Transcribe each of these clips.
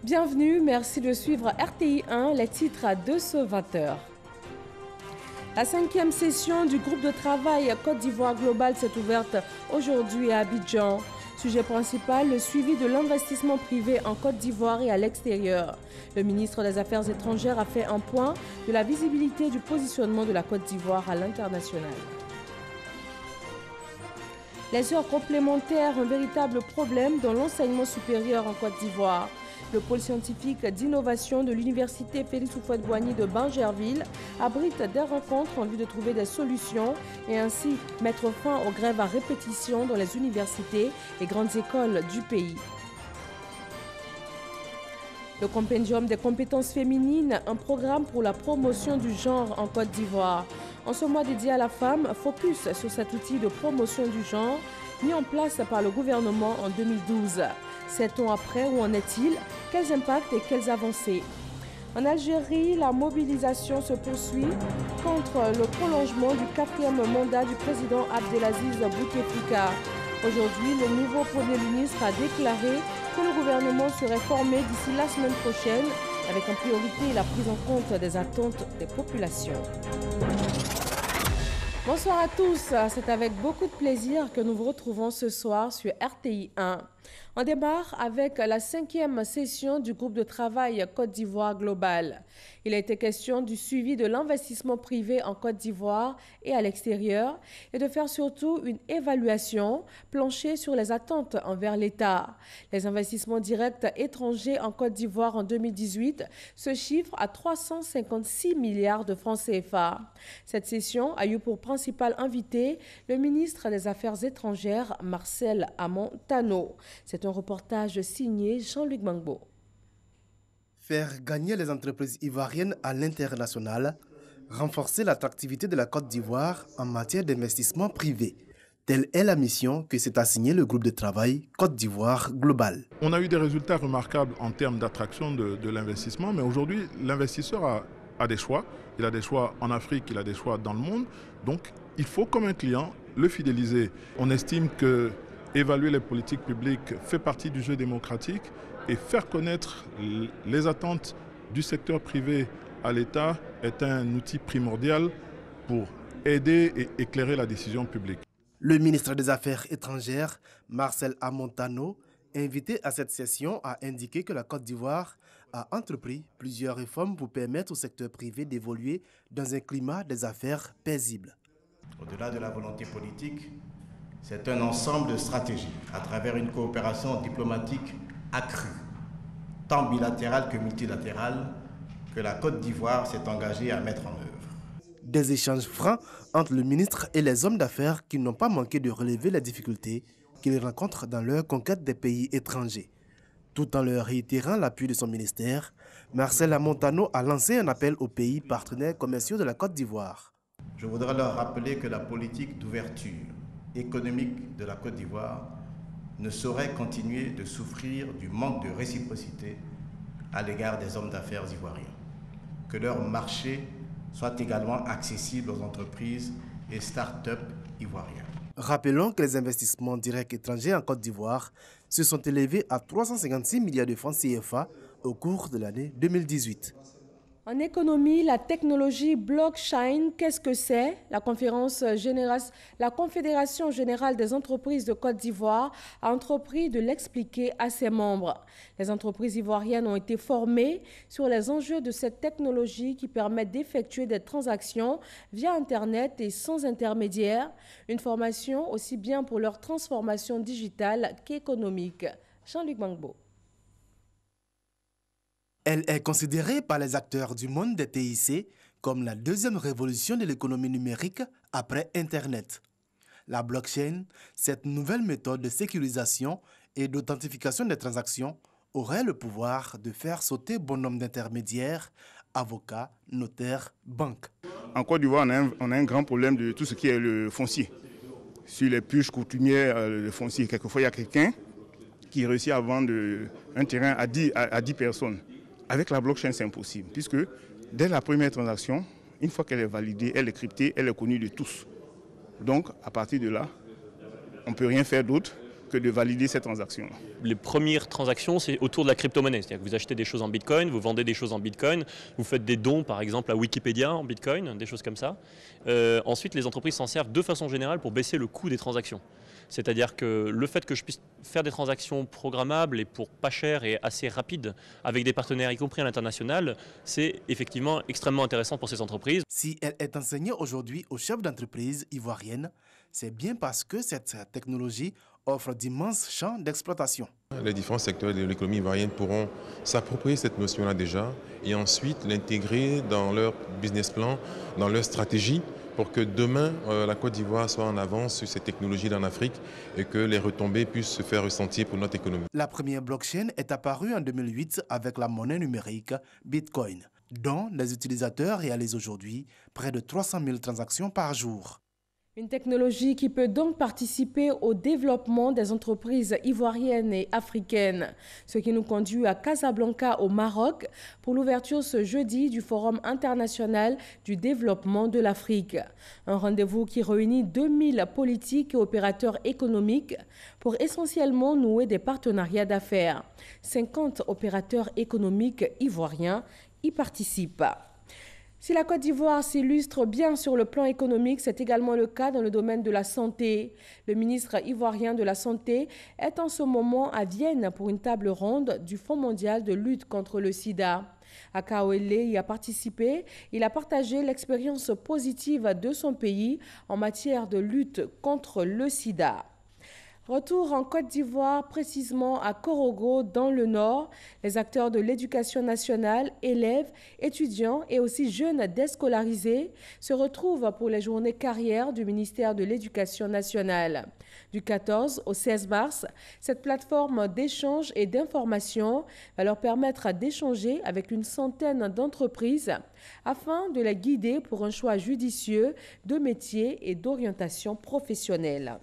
Bienvenue, merci de suivre RTI 1, les titres de ce 20h. La 5e session du groupe de travail Côte d'Ivoire Global s'est ouverte aujourd'hui à Abidjan. Sujet principal, le suivi de l'investissement privé en Côte d'Ivoire et à l'extérieur. Le ministre des Affaires étrangères a fait un point de la visibilité du positionnement de la Côte d'Ivoire à l'international. Les heures complémentaires, un véritable problème dans l'enseignement supérieur en Côte d'Ivoire. Le pôle scientifique d'innovation de l'université Félix Houphouët-Boigny de Bangerville abrite des rencontres en vue de trouver des solutions et ainsi mettre fin aux grèves à répétition dans les universités et grandes écoles du pays. Le compendium des compétences féminines, un programme pour la promotion du genre en Côte d'Ivoire. En ce mois dédié à la femme, focus sur cet outil de promotion du genre mis en place par le gouvernement en 2012. 7 ans après, où en est-il? Quels impacts et quelles avancées? En Algérie, la mobilisation se poursuit contre le prolongement du 4e mandat du président Abdelaziz Bouteflika. Aujourd'hui, le nouveau Premier ministre a déclaré que le gouvernement serait formé d'ici la semaine prochaine, avec en priorité la prise en compte des attentes des populations. Bonsoir à tous, c'est avec beaucoup de plaisir que nous vous retrouvons ce soir sur RTI 1. On démarre avec la 5e session du groupe de travail Côte d'Ivoire Global. Il a été question du suivi de l'investissement privé en Côte d'Ivoire et à l'extérieur et de faire surtout une évaluation planchée sur les attentes envers l'État. Les investissements directs étrangers en Côte d'Ivoire en 2018 se chiffrent à 356 milliards de francs CFA. Cette session a eu pour principal invité le ministre des Affaires étrangères, Marcel Amon-Tano. C'est un reportage signé Jean-Luc Mangbo. Faire gagner les entreprises ivoiriennes à l'international, renforcer l'attractivité de la Côte d'Ivoire en matière d'investissement privé. Telle est la mission que s'est assignée le groupe de travail Côte d'Ivoire Global. On a eu des résultats remarquables en termes d'attraction de l'investissement, mais aujourd'hui, l'investisseur a des choix. Il a des choix en Afrique, il a des choix dans le monde. Donc, il faut, comme un client, le fidéliser. On estime que évaluer les politiques publiques fait partie du jeu démocratique et faire connaître les attentes du secteur privé à l'État est un outil primordial pour aider et éclairer la décision publique. Le ministre des Affaires étrangères, Marcel Amon-Tano, invité à cette session, a indiqué que la Côte d'Ivoire a entrepris plusieurs réformes pour permettre au secteur privé d'évoluer dans un climat des affaires paisible. Au-delà de la volonté politique, c'est un ensemble de stratégies à travers une coopération diplomatique accrue, tant bilatérale que multilatérale, que la Côte d'Ivoire s'est engagée à mettre en œuvre. Des échanges francs entre le ministre et les hommes d'affaires qui n'ont pas manqué de relever les difficultés qu'ils rencontrent dans leur conquête des pays étrangers. Tout en leur réitérant l'appui de son ministère, Marcel Amon-Tano a lancé un appel aux pays partenaires commerciaux de la Côte d'Ivoire. Je voudrais leur rappeler que la politique d'ouverture économique de la Côte d'Ivoire ne saurait continuer de souffrir du manque de réciprocité à l'égard des hommes d'affaires ivoiriens. Que leur marché soit également accessible aux entreprises et start-up ivoiriens. Rappelons que les investissements directs étrangers en Côte d'Ivoire se sont élevés à 356 milliards de francs CFA au cours de l'année 2018. En économie, la technologie blockchain, qu'est-ce que c'est? La Confédération générale des entreprises de Côte d'Ivoire a entrepris de l'expliquer à ses membres. Les entreprises ivoiriennes ont été formées sur les enjeux de cette technologie qui permet d'effectuer des transactions via Internet et sans intermédiaire. Une formation aussi bien pour leur transformation digitale qu'économique. Jean-Luc Mangbo. Elle est considérée par les acteurs du monde des TIC comme la deuxième révolution de l'économie numérique après Internet. La blockchain, cette nouvelle méthode de sécurisation et d'authentification des transactions, aurait le pouvoir de faire sauter bon nombre d'intermédiaires, avocats, notaires, banques. En Côte d'Ivoire, on a un grand problème de tout ce qui est le foncier. Sur les puces coutumières, le foncier, quelquefois il y a quelqu'un qui réussit à vendre un terrain à 10 personnes. Avec la blockchain, c'est impossible, puisque dès la première transaction, une fois qu'elle est validée, elle est cryptée, elle est connue de tous. Donc, à partir de là, on ne peut rien faire d'autre que de valider ces transactions. Les premières transactions, c'est autour de la crypto-monnaie. C'est-à-dire que vous achetez des choses en Bitcoin, vous vendez des choses en Bitcoin, vous faites des dons par exemple à Wikipédia en Bitcoin, des choses comme ça. Ensuite, les entreprises s'en servent de façon générale pour baisser le coût des transactions. C'est-à-dire que le fait que je puisse faire des transactions programmables et pour pas cher et assez rapide avec des partenaires, y compris à l'international, c'est effectivement extrêmement intéressant pour ces entreprises. Si elle est enseignée aujourd'hui aux chefs d'entreprise ivoiriennes, c'est bien parce que cette technologie offre d'immenses champs d'exploitation. Les différents secteurs de l'économie ivoirienne pourront s'approprier cette notion-là déjà et ensuite l'intégrer dans leur business plan, dans leur stratégie, pour que demain, la Côte d'Ivoire soit en avance sur ces technologies en Afrique et que les retombées puissent se faire ressentir pour notre économie. La première blockchain est apparue en 2008 avec la monnaie numérique Bitcoin, dont les utilisateurs réalisent aujourd'hui près de 300 000 transactions par jour. Une technologie qui peut donc participer au développement des entreprises ivoiriennes et africaines. Ce qui nous conduit à Casablanca au Maroc pour l'ouverture ce jeudi du Forum international du développement de l'Afrique. Un rendez-vous qui réunit 2000 politiques et opérateurs économiques pour essentiellement nouer des partenariats d'affaires. 50 opérateurs économiques ivoiriens y participent. Si la Côte d'Ivoire s'illustre bien sur le plan économique, c'est également le cas dans le domaine de la santé. Le ministre ivoirien de la Santé est en ce moment à Vienne pour une table ronde du Fonds mondial de lutte contre le sida. Akaouele y a participé. Il a partagé l'expérience positive de son pays en matière de lutte contre le sida. Retour en Côte d'Ivoire, précisément à Korogo, dans le Nord. Les acteurs de l'éducation nationale, élèves, étudiants et aussi jeunes déscolarisés se retrouvent pour les journées carrières du ministère de l'Éducation nationale. Du 14 au 16 mars, cette plateforme d'échange et d'information va leur permettre d'échanger avec une centaine d'entreprises afin de les guider pour un choix judicieux de métier et d'orientation professionnelle.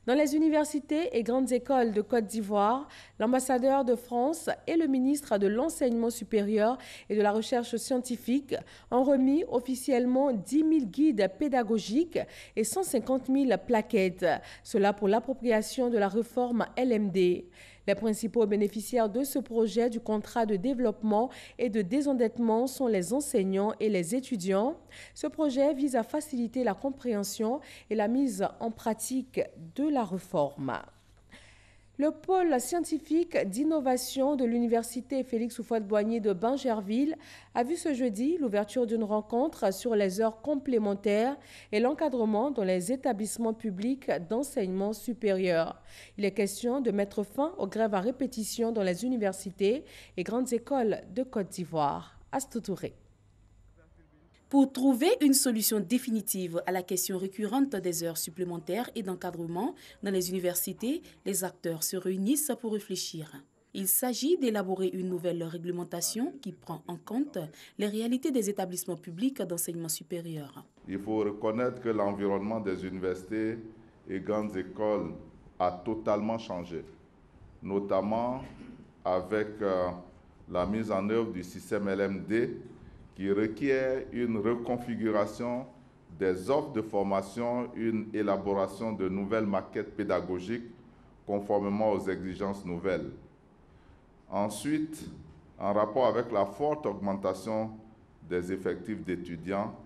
Dans les universités et grandes écoles de Côte d'Ivoire, l'ambassadeur de France et le ministre de l'Enseignement supérieur et de la Recherche scientifique ont remis officiellement 10 000 guides pédagogiques et 150 000 plaquettes. Cela pour l'appropriation de la réforme LMD. Les principaux bénéficiaires de ce projet du contrat de développement et de désendettement sont les enseignants et les étudiants. Ce projet vise à faciliter la compréhension et la mise en pratique de la réforme. Le pôle scientifique d'innovation de l'université Félix Houphouët-Boigny de Bingerville a vu ce jeudi l'ouverture d'une rencontre sur les heures complémentaires et l'encadrement dans les établissements publics d'enseignement supérieur. Il est question de mettre fin aux grèves à répétition dans les universités et grandes écoles de Côte d'Ivoire. Astou Touré. Pour trouver une solution définitive à la question récurrente des heures supplémentaires et d'encadrement dans les universités, les acteurs se réunissent pour réfléchir. Il s'agit d'élaborer une nouvelle réglementation qui prend en compte les réalités des établissements publics d'enseignement supérieur. Il faut reconnaître que l'environnement des universités et grandes écoles a totalement changé, notamment avec la mise en œuvre du système LMD qui requiert une reconfiguration des offres de formation, une élaboration de nouvelles maquettes pédagogiques conformément aux exigences nouvelles. Ensuite, en rapport avec la forte augmentation des effectifs d'étudiants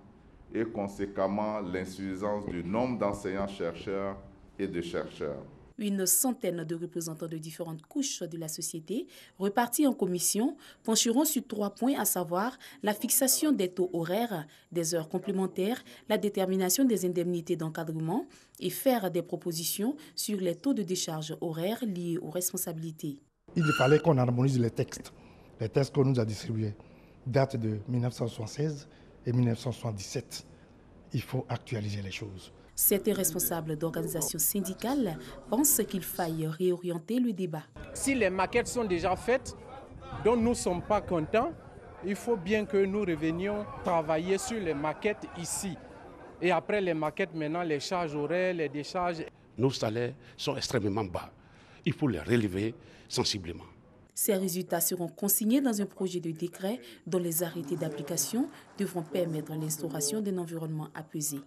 et conséquemment l'insuffisance du nombre d'enseignants-chercheurs et de chercheurs. Une centaine de représentants de différentes couches de la société, repartis en commission, pencheront sur 3 points, à savoir la fixation des taux horaires, des heures complémentaires, la détermination des indemnités d'encadrement et faire des propositions sur les taux de décharge horaires liés aux responsabilités. Il fallait qu'on harmonise les textes. Les textes qu'on nous a distribués datent de 1976 et 1977. Il faut actualiser les choses. Certains responsables d'organisations syndicales pensent qu'il faille réorienter le débat. Si les maquettes sont déjà faites, dont nous ne sommes pas contents, il faut bien que nous revenions travailler sur les maquettes ici. Et après les maquettes, maintenant, les charges horaires, les décharges. Nos salaires sont extrêmement bas. Il faut les relever sensiblement. Ces résultats seront consignés dans un projet de décret dont les arrêtés d'application devront permettre l'instauration d'un environnement apaisé.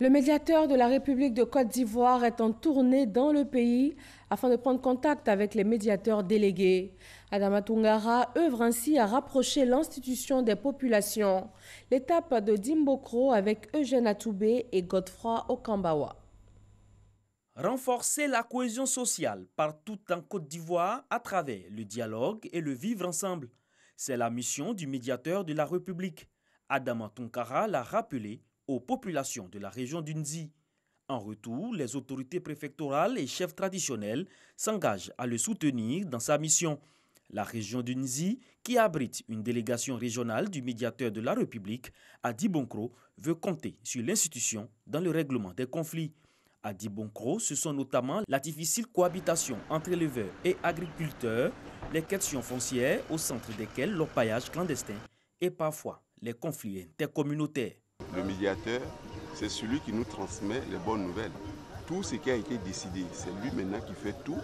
Le médiateur de la République de Côte d'Ivoire est en tournée dans le pays afin de prendre contact avec les médiateurs délégués. Adama Toungara œuvre ainsi à rapprocher l'institution des populations. L'étape de Dimbokro avec Eugène Atoubé et Godefroy Okambawa. Renforcer la cohésion sociale partout en Côte d'Ivoire à travers le dialogue et le vivre ensemble. C'est la mission du médiateur de la République. Adama Toungara l'a rappelé aux populations de la région d'Unzi. En retour, les autorités préfectorales et chefs traditionnels s'engagent à le soutenir dans sa mission. La région d'Unzi, qui abrite une délégation régionale du médiateur de la République, à Dibonkro, veut compter sur l'institution dans le règlement des conflits. À Dibonkro, ce sont notamment la difficile cohabitation entre éleveurs et agriculteurs, les questions foncières au centre desquelles l'orpaillage clandestin et parfois les conflits intercommunautaires. Le médiateur, c'est celui qui nous transmet les bonnes nouvelles. Tout ce qui a été décidé, c'est lui maintenant qui fait tout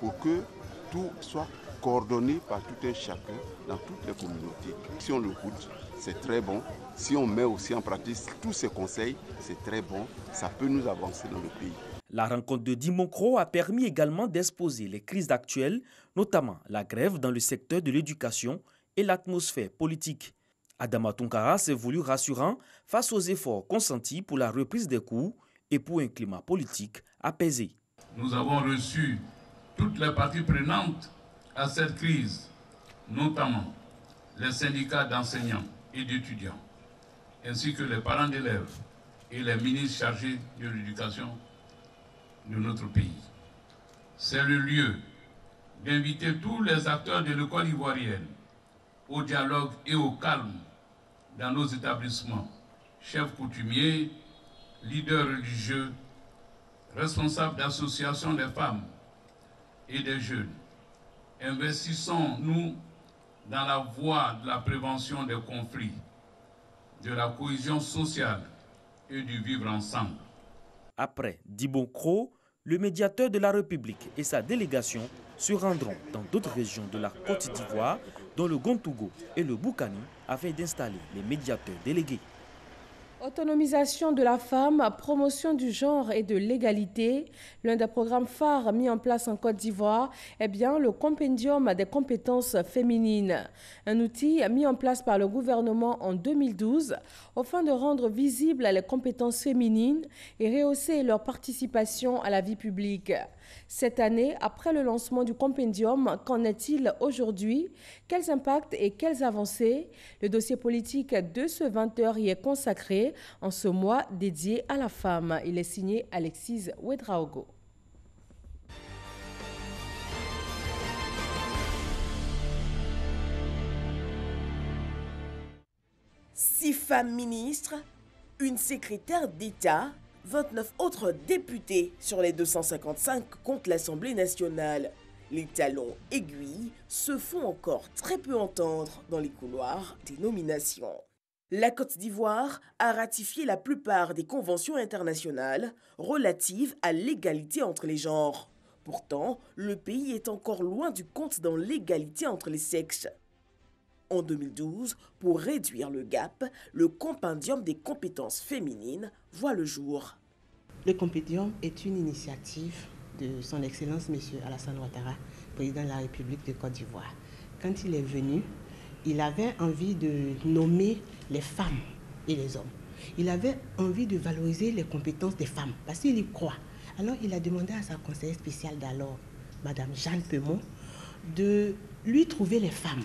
pour que tout soit coordonné par tout un chacun dans toutes les communautés. Si on l'écoute, c'est très bon. Si on met aussi en pratique tous ces conseils, c'est très bon. Ça peut nous avancer dans le pays. La rencontre de Dibonkro a permis également d'exposer les crises actuelles, notamment la grève dans le secteur de l'éducation et l'atmosphère politique. Adama Toungara s'est voulu rassurant face aux efforts consentis pour la reprise des cours et pour un climat politique apaisé. Nous avons reçu toutes les parties prenantes à cette crise, notamment les syndicats d'enseignants et d'étudiants, ainsi que les parents d'élèves et les ministres chargés de l'éducation de notre pays. C'est le lieu d'inviter tous les acteurs de l'école ivoirienne au dialogue et au calme dans nos établissements, chefs coutumiers, leaders religieux, responsables d'associations des femmes et des jeunes. Investissons-nous dans la voie de la prévention des conflits, de la cohésion sociale et du vivre ensemble. Après Dibonkro, le médiateur de la République et sa délégation se rendront dans d'autres régions de la Côte d'Ivoire, dont le Gontougo et le Boukani, afin d'installer les médiateurs délégués. Autonomisation de la femme, promotion du genre et de l'égalité. L'un des programmes phares mis en place en Côte d'Ivoire est bien le compendium des compétences féminines. Un outil mis en place par le gouvernement en 2012 afin de rendre visibles les compétences féminines et rehausser leur participation à la vie publique. Cette année, après le lancement du compendium, qu'en est-il aujourd'hui? Quels impacts et quelles avancées? Le dossier politique de ce 20h y est consacré en ce mois dédié à la femme. Il est signé Alexis Ouedraogo. Six femmes ministres, une secrétaire d'État, 29 autres députés sur les 255 contre l'Assemblée nationale. Les talons aiguilles se font encore très peu entendre dans les couloirs des nominations. La Côte d'Ivoire a ratifié la plupart des conventions internationales relatives à l'égalité entre les genres. Pourtant, le pays est encore loin du compte dans l'égalité entre les sexes. En 2012, pour réduire le gap, le compendium des compétences féminines voit le jour. Le compendium est une initiative de son Excellence M. Alassane Ouattara, président de la République de Côte d'Ivoire. Quand il est venu, il avait envie de nommer les femmes et les hommes. Il avait envie de valoriser les compétences des femmes, parce qu'il y croit. Alors il a demandé à sa conseillère spéciale d'alors, Mme Jeanne Peumont, de lui trouver les femmes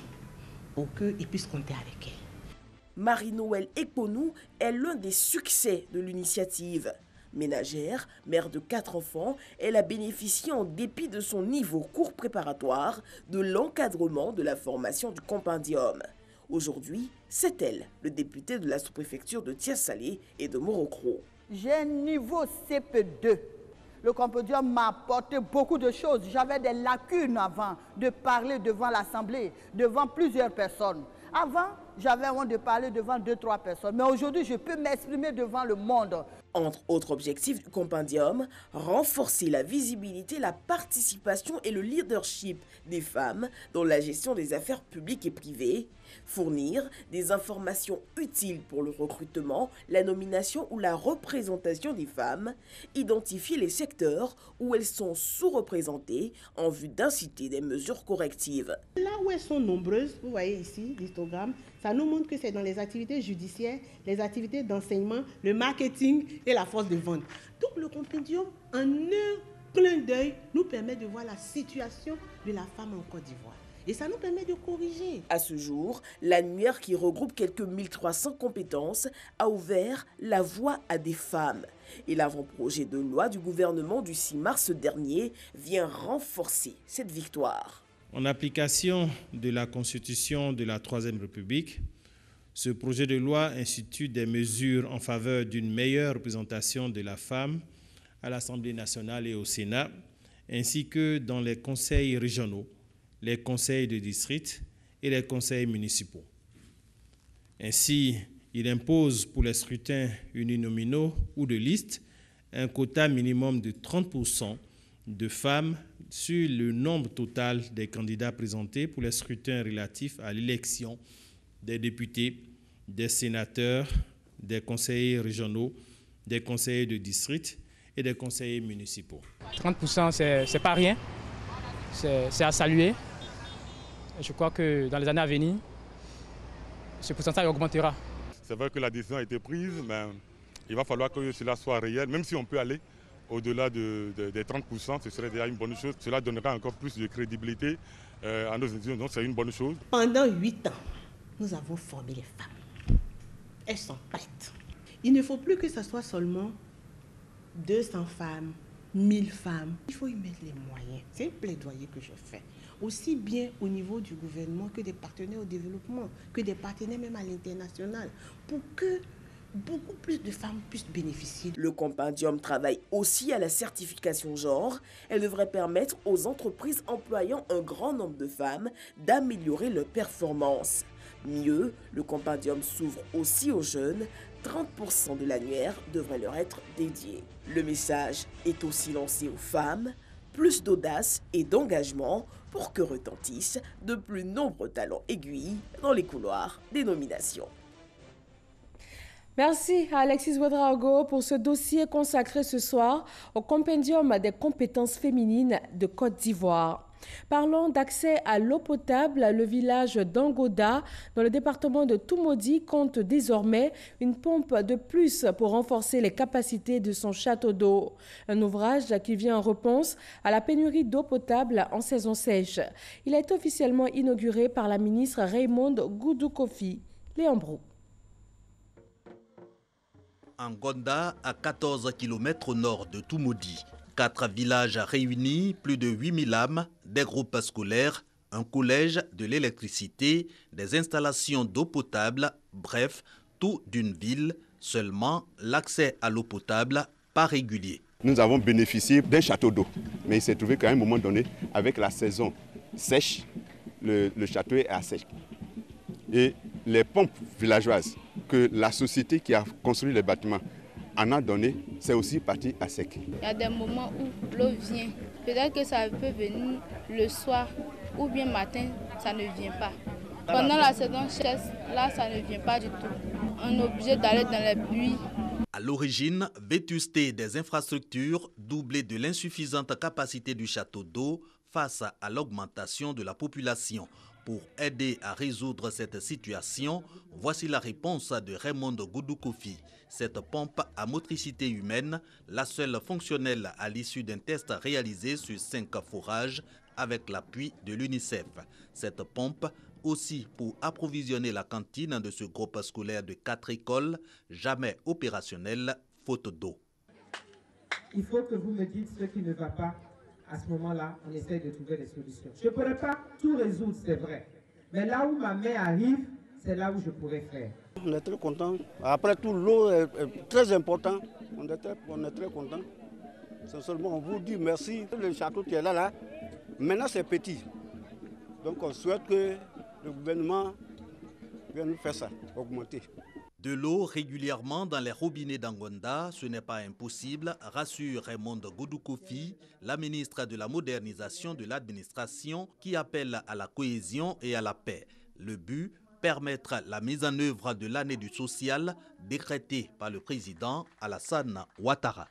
pour qu'il puisse compter avec elle. Marie-Noël Ekponou est l'un des succès de l'initiative. Ménagère, mère de 4 enfants, elle a bénéficié en dépit de son niveau cours préparatoire de l'encadrement de la formation du compendium. Aujourd'hui, c'est elle, le député de la sous-préfecture de Thiès-Salé et de Morocco. J'ai un niveau CP2. Le compendium m'a apporté beaucoup de choses. J'avais des lacunes avant de parler devant l'Assemblée, devant plusieurs personnes. Avant, j'avais honte de parler devant 2-3 personnes, mais aujourd'hui, je peux m'exprimer devant le monde. Entre autres objectifs du compendium, renforcer la visibilité, la participation et le leadership des femmes dans la gestion des affaires publiques et privées, fournir des informations utiles pour le recrutement, la nomination ou la représentation des femmes, identifier les secteurs où elles sont sous-représentées en vue d'inciter des mesures correctives. Là où elles sont nombreuses, vous voyez ici l'histogramme, ça nous montre que c'est dans les activités judiciaires, les activités d'enseignement, le marketing et la force de vente. Donc le compendium, en un clin d'œil, nous permet de voir la situation de la femme en Côte d'Ivoire. Et ça nous permet de corriger. À ce jour, l'annuaire qui regroupe quelques 1300 compétences a ouvert la voie à des femmes. Et l'avant-projet de loi du gouvernement du 6 mars dernier vient renforcer cette victoire. En application de la Constitution de la Troisième République, ce projet de loi institue des mesures en faveur d'une meilleure représentation de la femme à l'Assemblée nationale et au Sénat, ainsi que dans les conseils régionaux, les conseils de district et les conseils municipaux. Ainsi, il impose pour les scrutins uninominaux ou de liste un quota minimum de 30% de femmes sur le nombre total des candidats présentés pour les scrutins relatifs à l'élection des députés, des sénateurs, des conseillers régionaux, des conseillers de district et des conseillers municipaux. 30%, c'est pas rien, c'est à saluer. Je crois que dans les années à venir, ce pourcentage augmentera. C'est vrai que la décision a été prise, mais il va falloir que cela soit réel, même si on peut aller au-delà des 30%, ce serait déjà une bonne chose. Cela donnera encore plus de crédibilité à nos institutions, donc c'est une bonne chose. Pendant 8 ans, nous avons formé les femmes. Elles sont prêtes. Il ne faut plus que ce soit seulement 200 femmes, 1000 femmes. Il faut y mettre les moyens. C'est un plaidoyer que je fais. Aussi bien au niveau du gouvernement que des partenaires au développement, que des partenaires même à l'international, pour que beaucoup plus de femmes puissent bénéficier. Le compendium travaille aussi à la certification genre. Elle devrait permettre aux entreprises employant un grand nombre de femmes d'améliorer leurs performances. Mieux, le compendium s'ouvre aussi aux jeunes. 30% de l'annuaire devrait leur être dédié. Le message est aussi lancé aux femmes. Plus d'audace et d'engagement pour que retentissent de plus nombreux talents aiguilles dans les couloirs des nominations. Merci à Alexis Ouedraogo pour ce dossier consacré ce soir au compendium des compétences féminines de Côte d'Ivoire. Parlons d'accès à l'eau potable. Le village d'Angoda, dans le département de Toumoudi, compte désormais une pompe de plus pour renforcer les capacités de son château d'eau. Un ouvrage qui vient en réponse à la pénurie d'eau potable en saison sèche. Il a été officiellement inauguré par la ministre Raymonde Goudou-Kofi. Léon Brou. Angoda, à 14 km au nord de Toumoudi. 4 villages réunis, plus de 8000 âmes, des groupes scolaires, un collège, de l'électricité, des installations d'eau potable, bref, tout d'une ville, seulement l'accès à l'eau potable pas régulier. Nous avons bénéficié d'un château d'eau, mais il s'est trouvé qu'à un moment donné, avec la saison sèche, le château est à sec. Et les pompes villageoises que la société qui a construit les bâtiments en a donné, c'est aussi parti à sec. Il y a des moments où l'eau vient. Peut-être que ça peut venir le soir ou bien matin, ça ne vient pas. Pendant la saison sèche, là, ça ne vient pas du tout. On est obligé d'aller dans les pluies. À l'origine, vétusté des infrastructures doublée de l'insuffisante capacité du château d'eau face à l'augmentation de la population. Pour aider à résoudre cette situation, voici la réponse de Raymonde Goudou-Kofi. Cette pompe à motricité humaine, la seule fonctionnelle à l'issue d'un test réalisé sur 5 forages avec l'appui de l'UNICEF. Cette pompe aussi pour approvisionner la cantine de ce groupe scolaire de 4 écoles, jamais opérationnelle, faute d'eau. Il faut que vous me dites ce qui ne va pas. À ce moment-là, on essaie de trouver des solutions. Je ne pourrais pas tout résoudre, c'est vrai. Mais là où ma main arrive, c'est là où je pourrais faire. On est très content. Après tout, l'eau est très importante. On est très content. C'est seulement on vous dit merci. Le château qui est là, maintenant c'est petit. Donc on souhaite que le gouvernement viennent faire ça, augmenter. De l'eau régulièrement dans les robinets d'Angonda, ce n'est pas impossible, rassure Raymond Goudoukofi, la ministre de la modernisation de l'administration, qui appelle à la cohésion et à la paix. Le but, permettre la mise en œuvre de l'année du social décrétée par le président Alassane Ouattara.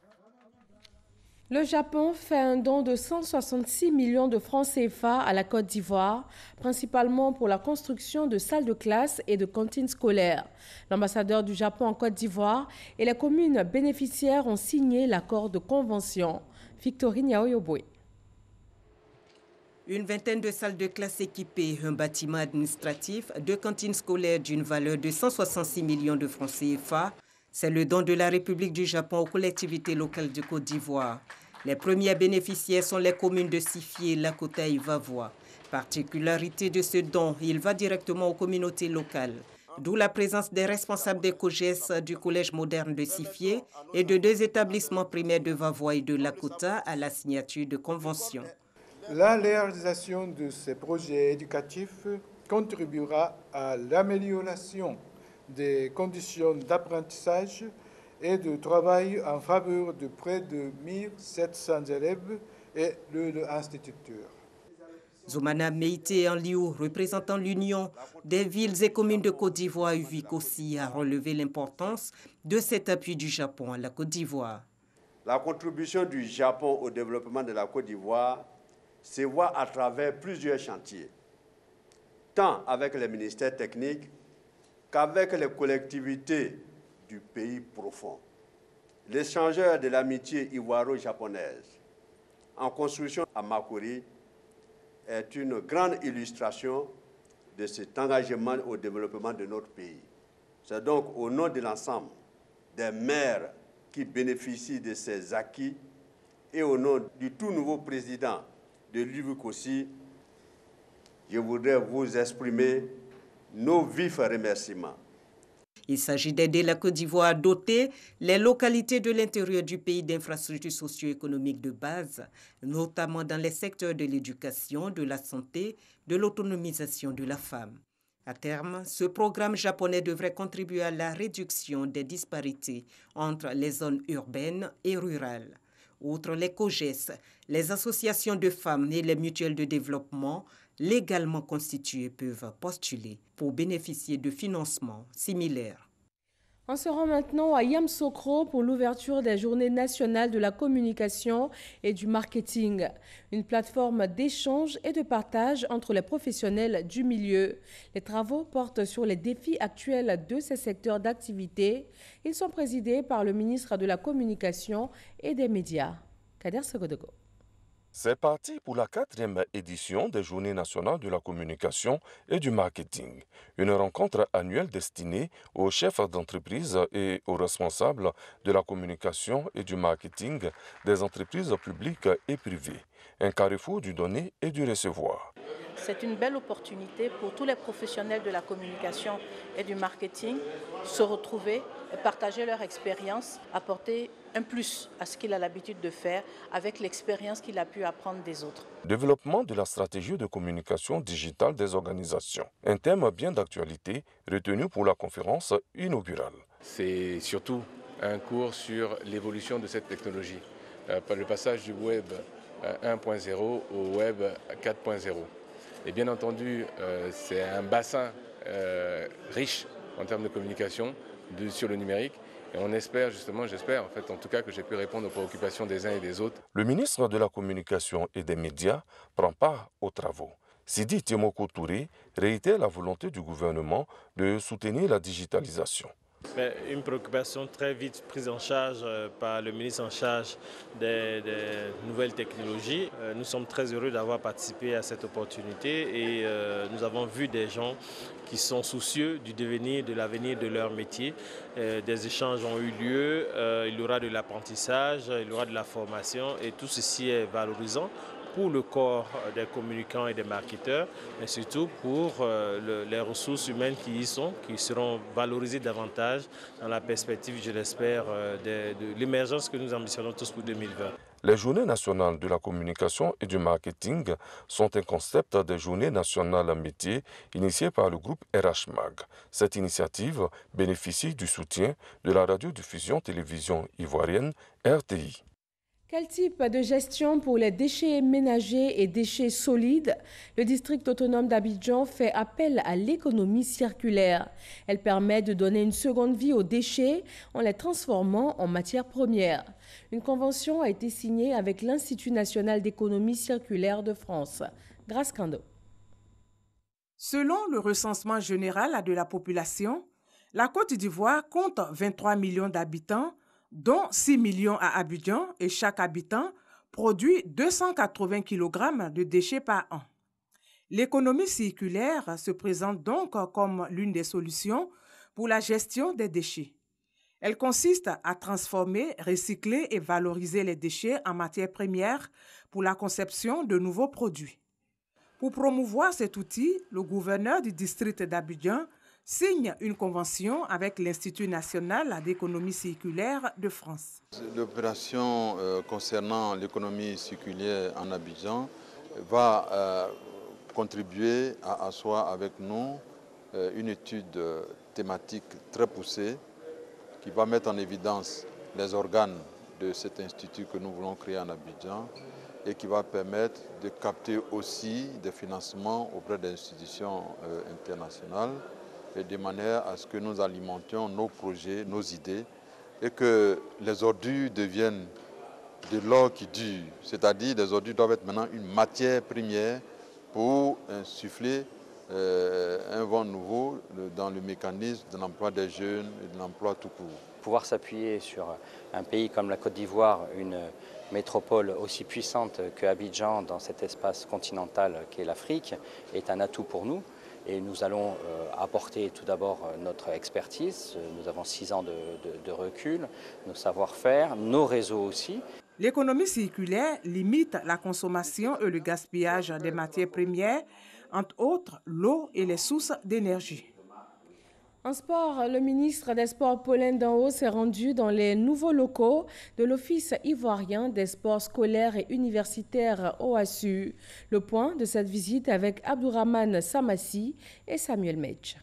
Le Japon fait un don de 166 millions de francs CFA à la Côte d'Ivoire, principalement pour la construction de salles de classe et de cantines scolaires. L'ambassadeur du Japon en Côte d'Ivoire et les communes bénéficiaires ont signé l'accord de convention. Victorine Yaoyoboué. Une vingtaine de salles de classe équipées, un bâtiment administratif, 2 cantines scolaires d'une valeur de 166 millions de francs CFA. C'est le don de la République du Japon aux collectivités locales de Côte d'Ivoire. Les premiers bénéficiaires sont les communes de Sifié, Lakota et Vavois. Particularité de ce don, il va directement aux communautés locales. D'où la présence des responsables des COGES du Collège moderne de Sifié et de 2 établissements primaires de Vavois et de Lakota à la signature de convention. La réalisation de ces projets éducatifs contribuera à l'amélioration des conditions d'apprentissage et de travail en faveur de près de 1700 élèves et leurs instituteurs. Zoumana Meïté Anliou, représentant l'Union des villes et communes de Côte d'Ivoire, UVIC aussi, a relevé l'importance de cet appui du Japon à la Côte d'Ivoire. La contribution du Japon au développement de la Côte d'Ivoire se voit à travers plusieurs chantiers, tant avec les ministères techniques qu'avec les collectivités du pays profond. L'échangeur de l'amitié ivoiro-japonaise en construction à Makuri est une grande illustration de cet engagement au développement de notre pays. C'est donc au nom de l'ensemble des maires qui bénéficient de ces acquis et au nom du tout nouveau président de l'UVIC aussi, je voudrais vous exprimer nos vifs remerciements. Il s'agit d'aider la Côte d'Ivoire à doter les localités de l'intérieur du pays d'infrastructures socio-économiques de base, notamment dans les secteurs de l'éducation, de la santé, de l'autonomisation de la femme. À terme, ce programme japonais devrait contribuer à la réduction des disparités entre les zones urbaines et rurales. Outre les COGES, les associations de femmes et les mutuelles de développement légalement constituées peuvent postuler pour bénéficier de financements similaires. On se rend maintenant à Yamoussoukro pour l'ouverture des Journées nationales de la communication et du marketing, une plateforme d'échange et de partage entre les professionnels du milieu. Les travaux portent sur les défis actuels de ces secteurs d'activité. Ils sont présidés par le ministre de la Communication et des Médias, Kader Segodogo. C'est parti pour la 4e édition des Journées nationales de la communication et du marketing, une rencontre annuelle destinée aux chefs d'entreprise et aux responsables de la communication et du marketing des entreprises publiques et privées, un carrefour du donner et du recevoir. C'est une belle opportunité pour tous les professionnels de la communication et du marketing se retrouver, partager leur expérience, apporter un plus à ce qu'il a l'habitude de faire avec l'expérience qu'il a pu apprendre des autres. Développement de la stratégie de communication digitale des organisations, un thème bien d'actualité retenu pour la conférence inaugurale. C'est surtout un cours sur l'évolution de cette technologie, par le passage du web 1.0 au web 4.0. Et bien entendu, c'est un bassin riche en termes de communication sur le numérique. Et on espère justement, j'espère en fait en tout cas que j'ai pu répondre aux préoccupations des uns et des autres. Le ministre de la Communication et des Médias prend part aux travaux. Sidi Tiemoko Touré réitère la volonté du gouvernement de soutenir la digitalisation. Mais une préoccupation très vite prise en charge par le ministre en charge des nouvelles technologies. Nous sommes très heureux d'avoir participé à cette opportunité et nous avons vu des gens qui sont soucieux du devenir, de l'avenir de leur métier. Des échanges ont eu lieu, il y aura de l'apprentissage, il y aura de la formation et tout ceci est valorisant pour le corps des communicants et des marketeurs, mais surtout pour les ressources humaines qui y sont, qui seront valorisées davantage dans la perspective, je l'espère, de l'émergence que nous ambitionnons tous pour 2020. Les Journées nationales de la communication et du marketing sont un concept des Journées nationales métiers initié par le groupe RH-MAG. Cette initiative bénéficie du soutien de la radiodiffusion télévision ivoirienne RTI. Quel type de gestion pour les déchets ménagers et déchets solides? Le district autonome d'Abidjan fait appel à l'économie circulaire. Elle permet de donner une seconde vie aux déchets en les transformant en matières premières. Une convention a été signée avec l'Institut national d'économie circulaire de France. Grâce Kando. Selon le recensement général de la population, la Côte d'Ivoire compte 23 millions d'habitants, dont 6 millions à Abidjan, et chaque habitant produit 280 kg de déchets par an. L'économie circulaire se présente donc comme l'une des solutions pour la gestion des déchets. Elle consiste à transformer, recycler et valoriser les déchets en matières premières pour la conception de nouveaux produits. Pour promouvoir cet outil, le gouverneur du district d'Abidjan signe une convention avec l'Institut national d'économie circulaire de France. L'opération concernant l'économie circulaire en Abidjan va contribuer à asseoir avec nous une étude thématique très poussée qui va mettre en évidence les organes de cet institut que nous voulons créer en Abidjan et qui va permettre de capter aussi des financements auprès d'institutions internationales et de manière à ce que nous alimentions nos projets, nos idées et que les ordures deviennent de l'or qui dure. C'est-à-dire les ordures doivent être maintenant une matière première pour insuffler un vent nouveau dans le mécanisme de l'emploi des jeunes et de l'emploi tout court. Pouvoir s'appuyer sur un pays comme la Côte d'Ivoire, une métropole aussi puissante que Abidjan dans cet espace continental qu'est l'Afrique, est un atout pour nous. Et nous allons apporter tout d'abord notre expertise. Nous avons 6 ans de recul, nos savoir-faire, nos réseaux aussi. L'économie circulaire limite la consommation et le gaspillage des matières premières, entre autres l'eau et les sources d'énergie. En sport, le ministre des Sports Paulin Danho s'est rendu dans les nouveaux locaux de l'Office ivoirien des sports scolaires et universitaires OASU. Le point de cette visite avec Abdourahmane Samassi et Samuel Metch.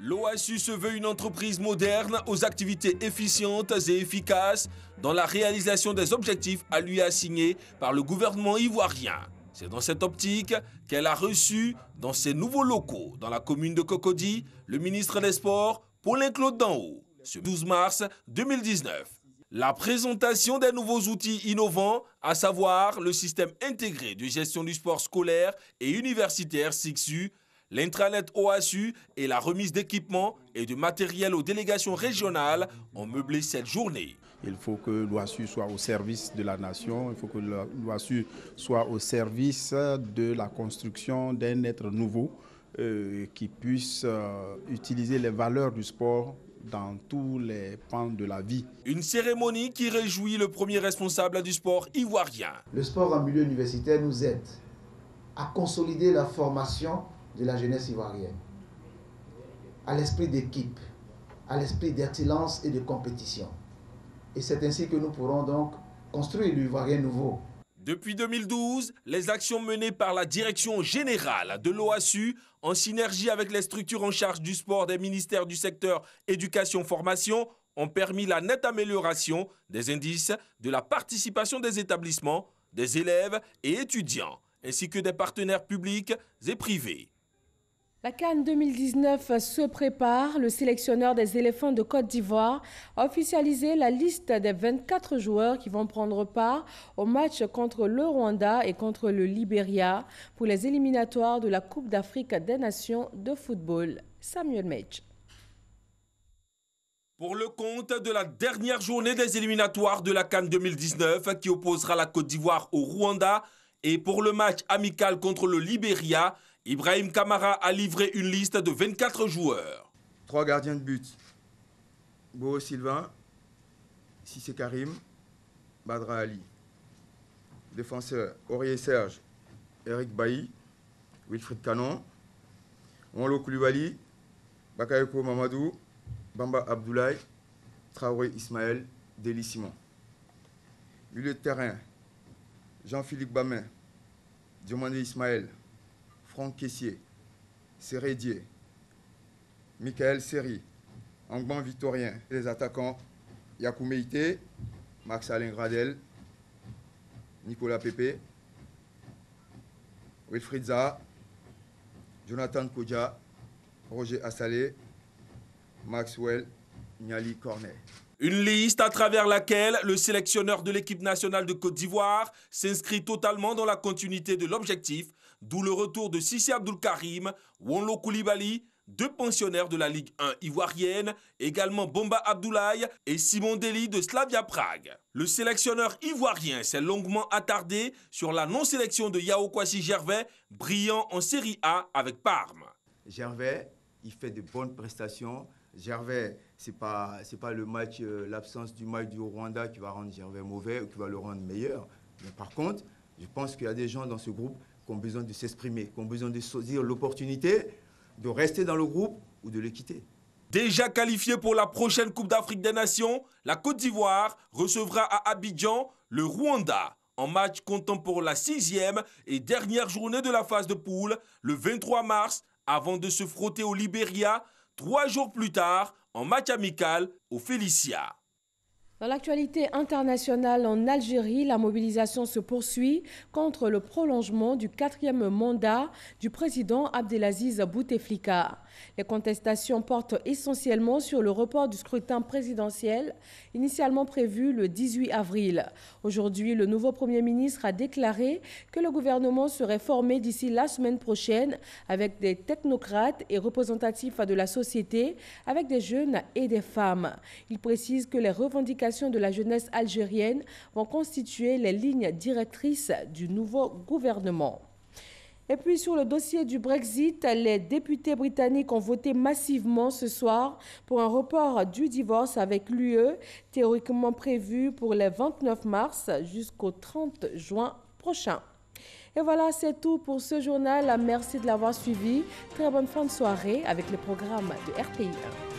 L'OASU se veut une entreprise moderne aux activités efficientes et efficaces dans la réalisation des objectifs à lui assignés par le gouvernement ivoirien. C'est dans cette optique qu'elle a reçu dans ses nouveaux locaux, dans la commune de Cocody, le ministre des Sports, Paulin-Claude Danho, ce 12 mars 2019. La présentation des nouveaux outils innovants, à savoir le système intégré de gestion du sport scolaire et universitaire SIGSU, l'intranet OASU et la remise d'équipements et de matériel aux délégations régionales ont meublé cette journée. Il faut que l'OASU soit au service de la nation, il faut que l'OASU soit au service de la construction d'un être nouveau qui puisse utiliser les valeurs du sport dans tous les pans de la vie. Une cérémonie qui réjouit le premier responsable du sport ivoirien. Le sport en milieu universitaire nous aide à consolider la formation de la jeunesse ivoirienne, à l'esprit d'équipe, à l'esprit d'excellence et de compétition. Et c'est ainsi que nous pourrons donc construire l'Ivoirien nouveau. Depuis 2012, les actions menées par la direction générale de l'OASU, en synergie avec les structures en charge du sport des ministères du secteur éducation-formation, ont permis la nette amélioration des indices de la participation des établissements, des élèves et étudiants, ainsi que des partenaires publics et privés. La CAN 2019 se prépare. Le sélectionneur des éléphants de Côte d'Ivoire a officialisé la liste des 24 joueurs qui vont prendre part au match contre le Rwanda et contre le Libéria pour les éliminatoires de la Coupe d'Afrique des Nations de football. Samuel Metch. Pour le compte de la dernière journée des éliminatoires de la CAN 2019 qui opposera la Côte d'Ivoire au Rwanda et pour le match amical contre le Libéria, Ibrahim Kamara a livré une liste de 24 joueurs. 3 gardiens de but. Boho Sylvain, Sissé Karim, Badra Ali. Défenseurs, Aurier Serge, Eric Bailly, Wilfried Canon, Monlo Koulibaly, Bakayoko Mamadou, Bamba Abdoulaye, Traoré Ismaël, Deli Simon. Milieu de terrain, Jean-Philippe Bamin, Diomandé Ismaël, Franck Kessier, Sérédier, Michael Seri, Angban Victorien. Les attaquants, Yakou Meïté, Max Alain Gradel, Nicolas Pépé, Wilfried Zaha, Jonathan Kodja, Roger Assalé, Maxwell Niali Cornet. Une liste à travers laquelle le sélectionneur de l'équipe nationale de Côte d'Ivoire s'inscrit totalement dans la continuité de l'objectif, d'où le retour de Sissi Abdoul Karim, Wonlo Koulibaly, 2 pensionnaires de la Ligue 1 ivoirienne, également Bomba Abdoulaye et Simon Deli de Slavia Prague. Le sélectionneur ivoirien s'est longuement attardé sur la non-sélection de Yao Kwasi Gervais, brillant en Série A avec Parme. Gervais, il fait de bonnes prestations. Gervais, ce n'est pas le match, l'absence du match du Rwanda qui va rendre Gervais mauvais ou qui va le rendre meilleur. Mais par contre, je pense qu'il y a des gens dans ce groupe qui ont besoin de s'exprimer, qui ont besoin de saisir l'opportunité de rester dans le groupe ou de le quitter. Déjà qualifié pour la prochaine Coupe d'Afrique des Nations, la Côte d'Ivoire recevra à Abidjan le Rwanda en match comptant pour la 6e et dernière journée de la phase de poule le 23 mars avant de se frotter au Libéria 3 jours plus tard en match amical au Félicia. Dans l'actualité internationale en Algérie, la mobilisation se poursuit contre le prolongement du 4e mandat du président Abdelaziz Bouteflika. Les contestations portent essentiellement sur le report du scrutin présidentiel, initialement prévu le 18 avril. Aujourd'hui, le nouveau Premier ministre a déclaré que le gouvernement serait formé d'ici la semaine prochaine avec des technocrates et représentatifs de la société, avec des jeunes et des femmes. Il précise que les revendications de la jeunesse algérienne vont constituer les lignes directrices du nouveau gouvernement. Et puis sur le dossier du Brexit, les députés britanniques ont voté massivement ce soir pour un report du divorce avec l'UE, théoriquement prévu pour les 29 mars jusqu'au 30 juin prochain. Et voilà, c'est tout pour ce journal. Merci de l'avoir suivi. Très bonne fin de soirée avec les programmes de RTI1.